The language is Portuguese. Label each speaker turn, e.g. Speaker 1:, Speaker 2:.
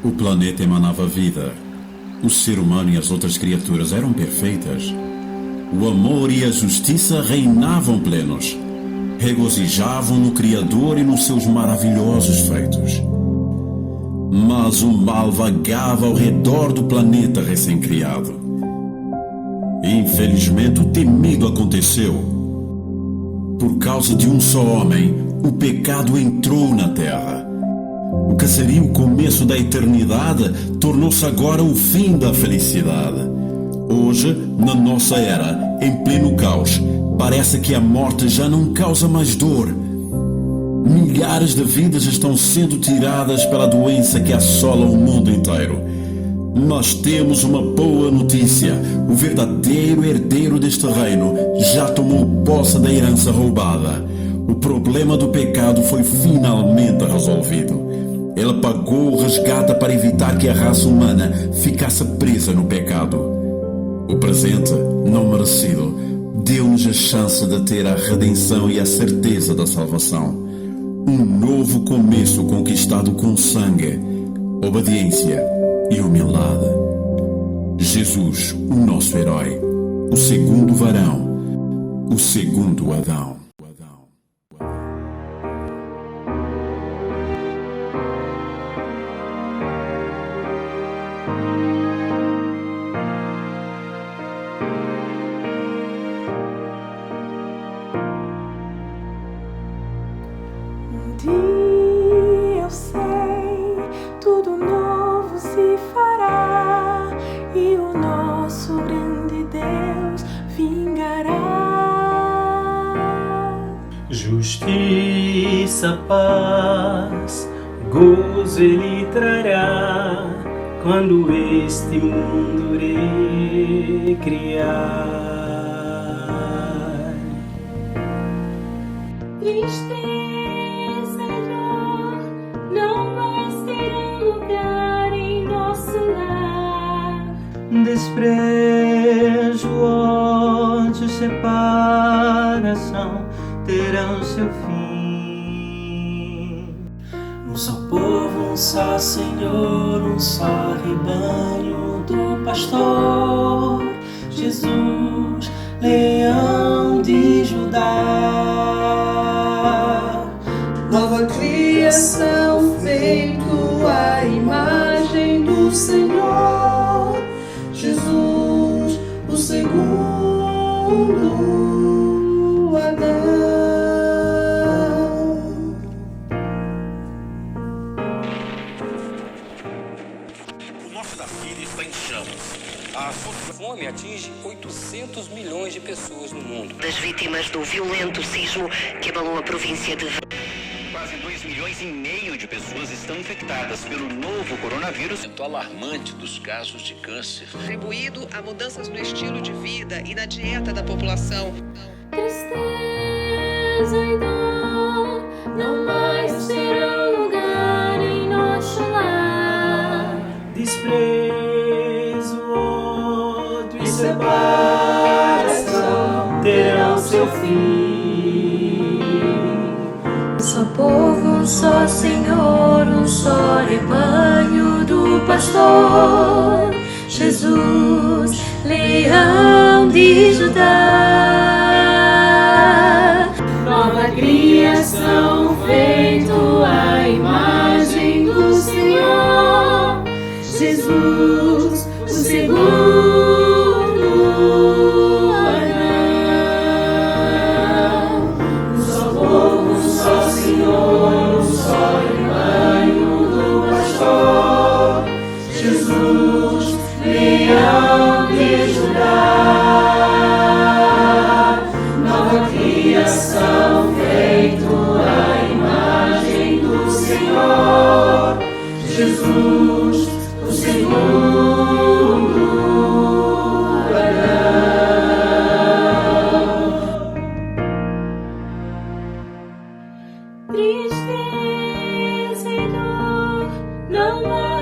Speaker 1: O planeta emanava vida. O ser humano e as outras criaturas eram perfeitas. O amor e a justiça reinavam plenos. Regozijavam no Criador e nos seus maravilhosos feitos. Mas o mal vagava ao redor do planeta recém-criado. Infelizmente, o temido aconteceu. Por causa de um só homem, o pecado entrou na Terra. O que seria o começo da eternidade tornou-se agora o fim da felicidade. Hoje, na nossa era, em pleno caos, parece que a morte já não causa mais dor. Milhares de vidas estão sendo tiradas pela doença que assola o mundo inteiro. Mas temos uma boa notícia: o verdadeiro herdeiro deste reino já tomou posse da herança roubada. O problema do pecado foi finalmente resolvido. Ele pagou o resgate para evitar que a raça humana ficasse presa no pecado. O presente, não merecido, deu-nos a chance de ter a redenção e a certeza da salvação. Um novo começo conquistado com sangue, obediência e humildade. Jesus, o nosso herói, o segundo varão, o segundo Adão.
Speaker 2: Um dia eu sei, tudo novo se fará e o nosso grande Deus vingará.
Speaker 3: Justiça, paz, gozo Ele trará quando este mundo recriar.
Speaker 4: Tristeza e dor não mais terão lugar em nosso lar.
Speaker 3: Desprezo, ódio, separação terão seu fim. Um só povo, um só Senhor, um só rebanho do pastor, Jesus, leão de Judá.
Speaker 5: Nova criação feito à imagem do Senhor, Jesus, o segundo Adão.
Speaker 6: O norte da Síria está em chamas. A fome atinge 800 milhões de pessoas no mundo.
Speaker 7: Das vítimas do violento sismo que abalou a província de...
Speaker 8: Quase 2,5 milhões de pessoas estão infectadas pelo novo coronavírus.
Speaker 9: O alarmante dos casos de câncer.
Speaker 10: Atribuído a mudanças no estilo de vida e na dieta da população.
Speaker 4: Tristeza e dor não mais terão lugar em nosso lar.
Speaker 3: Desprezo, ódio e separação terão seu fim.
Speaker 4: Um só povo, um só Senhor, um só rebanho do pastor, Jesus, leão de Judá. Nova criação feito à imagem do Senhor, Jesus, o segundo Adão. Um só povo, um só Senhor, um só rebanho do pastor, Jesus, leão de Judá. Nova criação feito à imagem do Senhor, Jesus, o segundo Adão. Tristeza e dor não mais